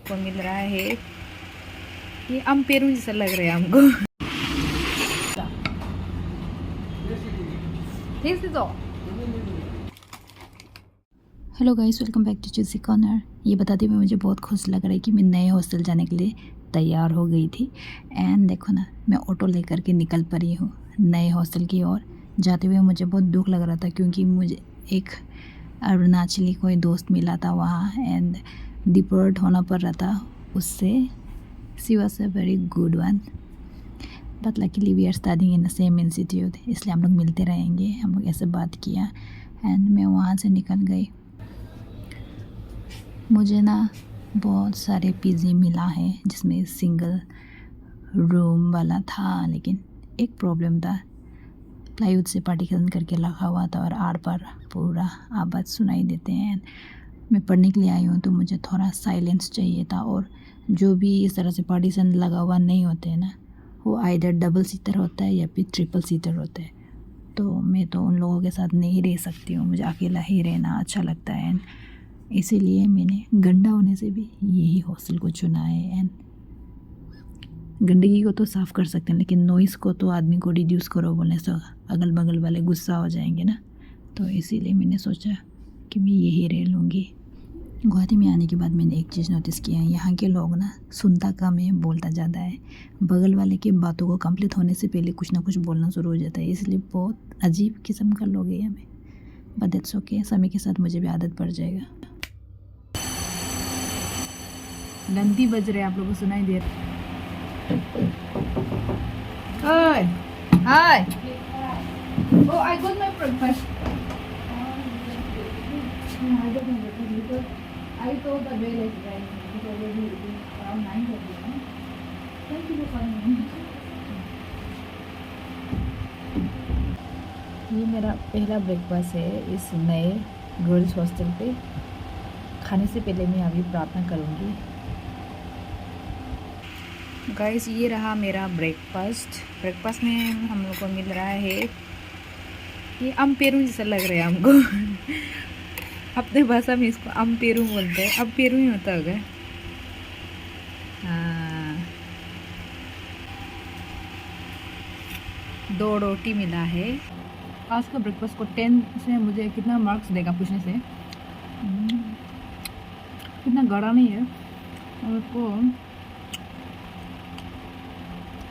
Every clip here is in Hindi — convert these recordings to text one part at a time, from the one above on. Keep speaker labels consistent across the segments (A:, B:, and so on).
A: को मिल रहा है। ये अम्पेरू जैसा लग रहा है हमको।
B: Hello guys, welcome back to choosy corner. ये बताते हुए मुझे बहुत खुश लग रहा है कि मैं नए हॉस्टल जाने के लिए तैयार हो गई थी। एंड देखो ना, मैं ऑटो लेकर के निकल पड़ी हूँ नए हॉस्टल की ओर। जाते हुए मुझे बहुत दुख लग रहा था क्योंकि मुझे एक अरुणाचली कोई दोस्त मिला था वहाँ एंड डिपोर्ट होना पड़ रहा था उससे। She was a very good one, but luckily we are studying in the same institute, इसलिए हम लोग मिलते रहेंगे। हम लोग ऐसे बात किया एंड मैं वहाँ से निकल गई। मुझे ना बहुत सारे पीजी मिला है जिसमें सिंगल रूम वाला था, लेकिन एक प्रॉब्लम था, प्लाईवुड से पार्टीशन करके लगा हुआ था और आर पार पूरा आवाज़ सुनाई देते हैं। मैं पढ़ने के लिए आई हूँ तो मुझे थोड़ा साइलेंस चाहिए था, और जो भी इस तरह से पार्टीशन लगा हुआ नहीं होते हैं ना, वो आइदर डबल सीटर होता है या फिर ट्रिपल सीटर होता है। तो मैं तो उन लोगों के साथ नहीं रह सकती हूँ, मुझे अकेला ही रहना अच्छा लगता है। एंड इसीलिए मैंने गंदा होने से भी यही हॉस्टल को चुना है। एंड गंदगी को तो साफ़ कर सकते हैं, लेकिन नॉइज़ को तो आदमी को रिड्यूस करो बोलने से अगल बगल वाले गुस्सा हो जाएंगे ना। तो इसीलिए मैंने सोचा कि मैं यही रह लूँगी। गुवाहाटी में आने के बाद मैंने एक चीज़ नोटिस किया है, यहाँ के लोग ना सुनता कम है, बोलता ज़्यादा है। बगल वाले की बातों को कंप्लीट होने से पहले कुछ ना कुछ बोलना शुरू हो जाता है, इसलिए बहुत अजीब किस्म का लोग हैं हमें। बट दैट्स ओके, समय के साथ मुझे भी आदत पड़ जाएगा।
A: घंटी बज रहे, आप लोगों को सुनाई दे रहा। हाय हाय, oh I got my breakfast. I told the bell is right because already it is around 9:30. Thank you for coming. ये मेरा पहला ब्रेकफास्ट है इस नए गर्ल्स हॉस्टल पे। खाने से पहले मैं अभी प्रार्थना करूँगी। गाइस, ये रहा मेरा ब्रेकफास्ट में हम लोग को मिल रहा है, ये अम्पेरू जैसा लग रहा है हमको। अपने भाषा में इसको अम्पेरू बोलते हैं, अम्पेरू ही होता होगा। हाँ, 2 रोटी मिला है। आज का ब्रेकफास्ट को 10 से मुझे कितना मार्क्स देगा पूछने से, इतना गाढ़ा नहीं है, और उसको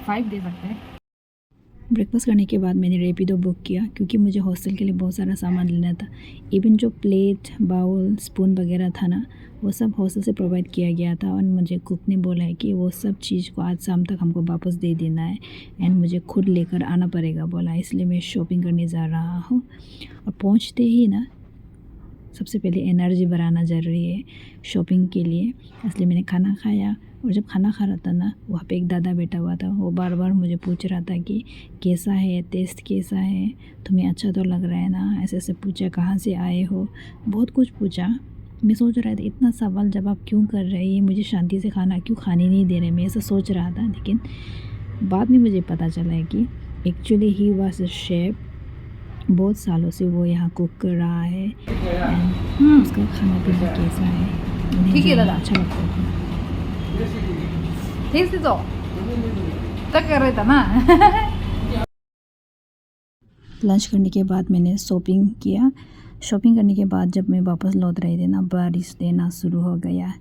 A: 5 दे सकते हैं।
B: ब्रेकफास्ट करने के बाद मैंने रैपिडो बुक किया क्योंकि मुझे हॉस्टल के लिए बहुत सारा सामान लेना था। इवन जो प्लेट, बाउल, स्पून वगैरह था ना, वो सब हॉस्टल से प्रोवाइड किया गया था। और मुझे कुक ने बोला है कि वो सब चीज़ को आज शाम तक हमको वापस दे देना है एंड मुझे खुद लेकर आना पड़ेगा बोला। इसलिए मैं शॉपिंग करने जा रहा हूँ। और पहुँचते ही ना, सबसे पहले एनर्जी बढ़ाना ज़रूरी है शॉपिंग के लिए, इसलिए मैंने खाना खाया। और जब खाना खा रहा था ना, वहाँ पे एक दादा बैठा हुआ था, वो बार बार मुझे पूछ रहा था कि कैसा है, टेस्ट कैसा है, तुम्हें अच्छा तो लग रहा है ना, ऐसे ऐसे पूछा, कहाँ से आए हो, बहुत कुछ पूछा। मैं सोच रहा था इतना सवाल जवाब क्यों कर रहे हैं ये, मुझे शांति से खाना क्यों खाने नहीं दे रहे, मैं ऐसा सोच रहा था। लेकिन बाद में मुझे पता चला है कि actually he was a chef, बहुत सालों से वो यहाँ कुक कर रहा है। उसका खाना पीना कैसा है,
A: ठीक है दादा,
B: अच्छा लगता है।
A: ठीक से तो कर रहा था ना।
B: लंच करने के बाद मैंने शॉपिंग किया। शॉपिंग करने के बाद जब मैं वापस लौट रही थी ना, बारिश देना शुरू हो गया।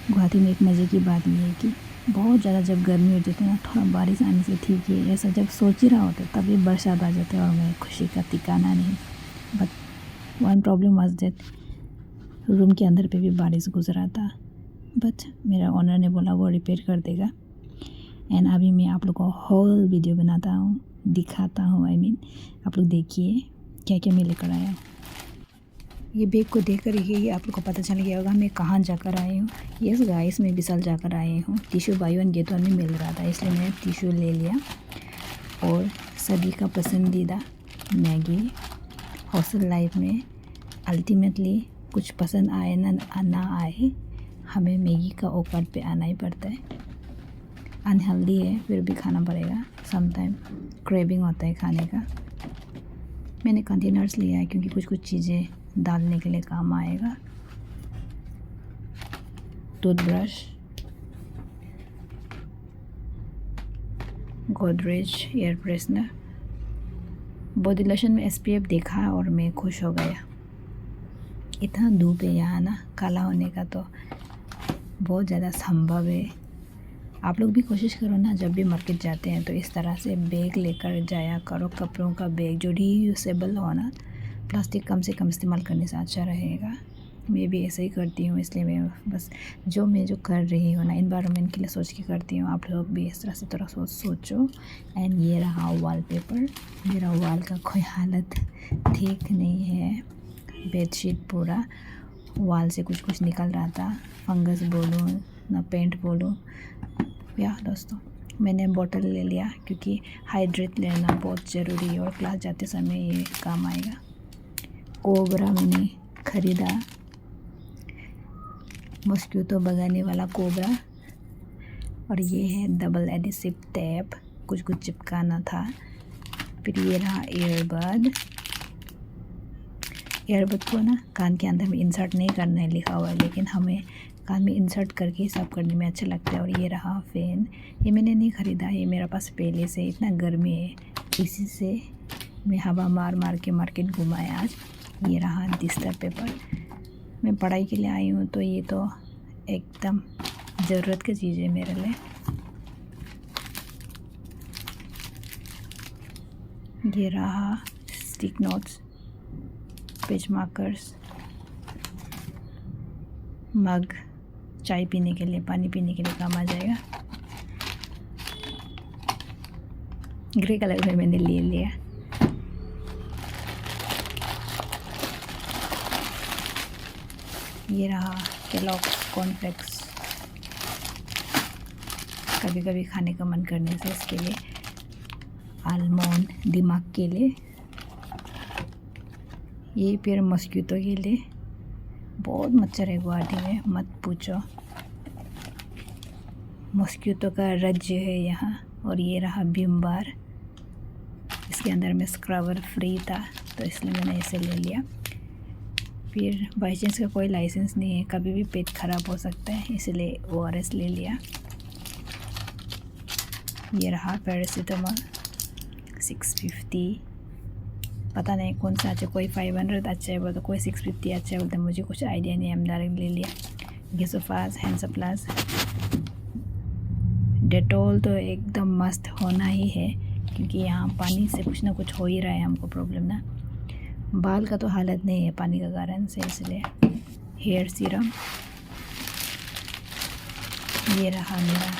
B: गुवाहाटी में एक मज़े की बात यह है कि बहुत ज़्यादा जब गर्मी हो जाती है ना, थोड़ा बारिश आने से ठीक है, ऐसा जब सोच ही रहा होता है तभी बरसात आ जाता है और मेरी खुशी का ठिकाना नहीं। But one problem was that room के अंदर पे भी बारिश गुजरा था, बट मेरा ओनर ने बोला वो रिपेयर कर देगा। एंड अभी मैं आप लोग को होल वीडियो बनाता हूँ, दिखाता हूँ। आप लोग देखिए क्या क्या मैं लेकर आया हूँ। ये बैग को देखकर ही आप लोग को पता चल गया होगा मैं कहाँ जाकर आई हूँ। यस गाइस, मैं विशाल जाकर आई हूँ। Tissue by one get one में मिल रहा था, इसलिए मैंने टिशू ले लिया। और सभी का पसंदीदा मैगी। हॉस्टल लाइफ में अल्टीमेटली कुछ पसंद आए ना आए, हमें मैगी का औकात पे आना ही पड़ता है। अनहेल्दी है फिर भी खाना पड़ेगा, समटाइम क्रेविंग होता है खाने का। मैंने कंटेनर्स लिया है क्योंकि कुछ चीज़ें डालने के लिए काम आएगा। Toothbrush, Godrej air freshener. Body lotion में SPF देखा और मैं खुश हो गया। इतना धूप है यहाँ ना, काला होने का तो बहुत ज़्यादा संभव है। आप लोग भी कोशिश करो ना, जब भी मार्केट जाते हैं तो इस तरह से बैग लेकर जाया करो, कपड़ों का बैग जो रीयूसेबल हो ना। प्लास्टिक कम से कम इस्तेमाल करने से अच्छा रहेगा। मैं भी ऐसे ही करती हूँ, इसलिए मैं बस जो कर रही हूँ ना एनवायरनमेंट के लिए सोच के करती हूँ। आप लोग भी इस तरह से थोड़ा सोचो। एंड ये रहा वॉलपेपर। मेरा वॉल का कोई हालत ठीक नहीं है। बेडशीट पूरा वॉल से कुछ निकल रहा था, फंगस बोलूँ ना पेंट बोलूँ। या दोस्तों, मैंने बोतल ले लिया क्योंकि हाइड्रेट लेना बहुत ज़रूरी है और क्लास जाते समय ये काम आएगा। कोबरा मैंने ख़रीदा, मॉस्किटो भगाने वाला कोबरा। और ये है डबल एडिसिव टेप, कुछ चिपकाना था। फिर ये रहा ईयरबड को ना कान के अंदर में इंसर्ट नहीं करना है लिखा हुआ है, लेकिन हमें कान में इंसर्ट करके सब करने में अच्छा लगता है। और ये रहा फ़ैन, ये मैंने नहीं ख़रीदा, ये मेरे पास पहले से। इतना गर्मी है, इसी से मैं हवा मार के मार्केट घुमाया आज। ये रहा डिस्टर पेपर। मैं पढ़ाई के लिए आई हूँ तो ये तो एकदम ज़रूरत की चीज़ है मेरे लिए। ये रहा स्टिक नोट्स, पेज मार्कर्स, मग चाय पीने के लिए, पानी पीने के लिए काम आ जाएगा। ग्रे कलर में मैंने ले लिया। ये रहा केलॉग्स कॉर्नफ्लेक्स, कभी कभी खाने का मन करने से इसके लिए। आलमंड दिमाग के लिए। ये फिर मॉस्किटो के लिए। बहुत मच्छर है गुवाहाटी में, मत पूछो। मॉस्किटो का राज्य है यहाँ। और ये रहा विम बार, इसके अंदर में स्क्रबर फ्री था तो इसलिए मैंने इसे ले लिया। फिर बाई चांस का कोई लाइसेंस नहीं है, कभी भी पेट ख़राब हो सकता है, इसलिए ORS ले लिया। ये रहा पैरासीटामोल 650। पता नहीं कौन सा अच्छा, कोई 500 अच्छा है बोलते, कोई 650 अच्छा है बोलते, मुझे कुछ आइडिया नहीं है, हम डायरेक्ट ले लिया। गेसोफास, हैंड्सप्लास, डेटॉल तो एकदम मस्त होना ही है क्योंकि यहाँ पानी से कुछ ना कुछ हो ही रहा है हमको प्रॉब्लम ना। बाल का तो हालत नहीं है पानी का कारण से, इसलिए हेयर सीरम। ये रहा मेरा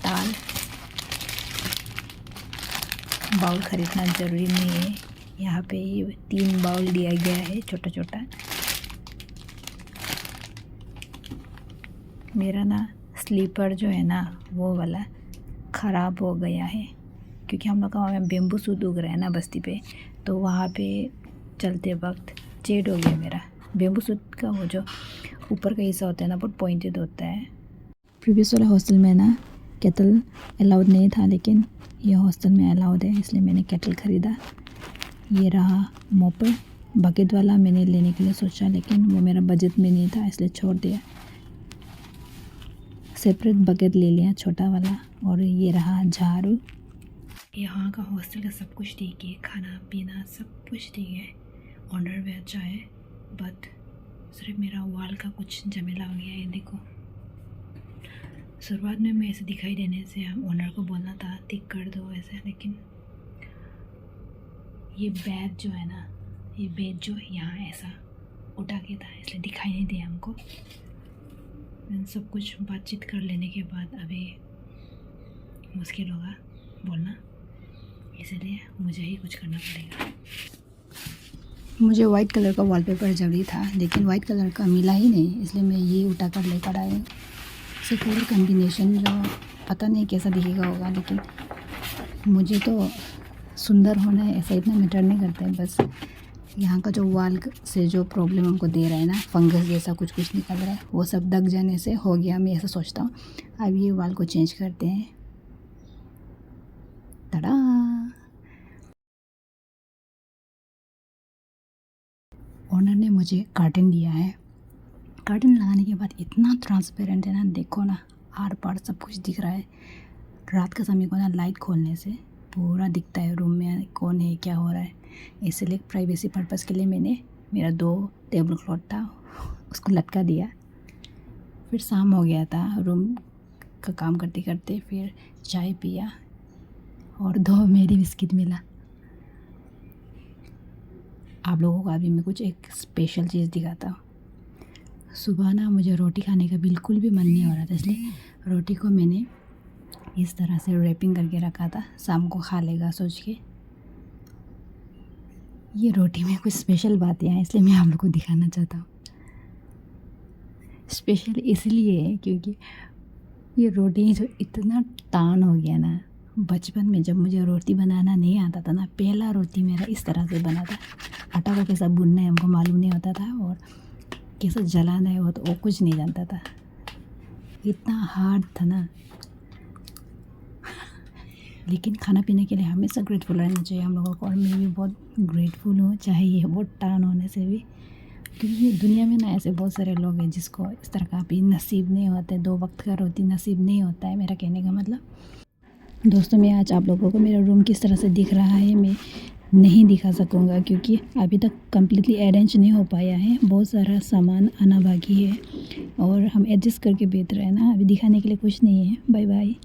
B: दाल। बाउल ख़रीदना ज़रूरी नहीं है, यहाँ पे ये 3 बाउल दिया गया है छोटा छोटा। मेरा ना स्लीपर जो है ना वो वाला ख़राब हो गया है क्योंकि हम लोग का वहाँ बेम्बू सूट उग रहा है ना बस्ती पे, तो वहाँ पे चलते वक्त चेड हो गया मेरा। बेम्बू सूट का वो जो ऊपर का हिस्सा होता है ना बहुत पॉइंटेड होता है। प्रीवियस वाला हॉस्टल में ना केटल अलाउड नहीं था, लेकिन ये हॉस्टल में अलाउड है, इसलिए मैंने केटल ख़रीदा। ये रहा मोपर। बकेट वाला मैंने लेने के लिए सोचा, लेकिन वो मेरा बजट में नहीं था, इसलिए छोड़ दिया। सेपरेट बकेट ले लिया छोटा वाला। और ये रहा झाड़ू। यहाँ का हॉस्टल का सब कुछ ठीक है, खाना पीना सब कुछ ठीक है, ऑनर भी अच्छा है, बट सिर्फ मेरा वॉल का कुछ झमेला हो गया है। देखो, शुरुआत में मैं ऐसे दिखाई देने से हम ओनर को बोलना था ठीक कर दो ऐसे, लेकिन ये बेड जो है ना, ये बेड जो यहाँ ऐसा उठा के था, इसलिए दिखाई नहीं दिया हमको। सब कुछ बातचीत कर लेने के बाद अभी मुश्किल होगा बोलना, इसलिए मुझे ही कुछ करना पड़ेगा। मुझे वाइट कलर का वॉलपेपर जरूरी था, लेकिन वाइट कलर का मिला ही नहीं, इसलिए मैं ये उठा कर लेकर आई। इससे कलर कम्बिनेशन जो पता नहीं कैसा दिखेगा होगा, लेकिन मुझे तो सुंदर होना है ऐसा इतना मैटर नहीं करता है। बस यहाँ का जो वॉल से जो प्रॉब्लम हमको दे रहा है ना, फंगस जैसा कुछ निकल रहा है, वो सब दग जाने से हो गया, मैं ऐसा सोचता हूँ। अब ये वॉल को चेंज करते हैं। तड़ा! ओनर ने मुझे कर्टन दिया है। कर्टन लगाने के बाद इतना ट्रांसपेरेंट है ना, देखो ना, आर पार सब कुछ दिख रहा है। रात का समय को ना लाइट खोलने से पूरा दिखता है रूम में कौन है क्या हो रहा है, इसलिए प्राइवेसी पर्पज़ के लिए मैंने मेरा 2 टेबल क्लॉथ था उसको लटका दिया। फिर शाम हो गया था, रूम का काम करते करते फिर चाय पिया और 2 मेरी बिस्किट मिला। आप लोगों को अभी मैं कुछ एक स्पेशल चीज़ दिखाता हूँ। सुबह ना मुझे रोटी खाने का बिल्कुल भी मन नहीं हो रहा था, इसलिए रोटी को मैंने इस तरह से रैपिंग करके रखा था, शाम को खा लेगा सोच के। ये रोटी में कुछ स्पेशल बातें हैं, इसलिए मैं आप लोगों को दिखाना चाहता हूँ। स्पेशल इसलिए है क्योंकि ये रोटी जो इतना टान हो गया ना, बचपन में जब मुझे रोटी बनाना नहीं आता था ना, पहला रोटी मेरा इस तरह से बना था। आटा को कैसा भूनना है हमको मालूम नहीं होता था और कैसा जलाना है वो कुछ नहीं जानता था, इतना हार्ड था ना। लेकिन खाना पीने के लिए हमेशा ग्रेटफुल रहना चाहिए हम लोगों को, और मैं भी बहुत ग्रेटफुल हूँ, चाहे ये बहुत टान होने से भी, क्योंकि दुनिया में ना ऐसे बहुत सारे लोग हैं जिसको इस तरह का भी नसीब नहीं होता है, 2 वक्त का रोटी नसीब नहीं होता है, मेरा कहने का मतलब। दोस्तों मैं आज आप लोगों को मेरा रूम किस तरह से दिख रहा है मैं नहीं दिखा सकूँगा, क्योंकि अभी तक कम्प्लीटली अरेंज नहीं हो पाया है, बहुत सारा सामान आना बाकी है और हम एडजस्ट करके बेहतर है ना, अभी दिखाने के लिए कुछ नहीं है। Bye bye.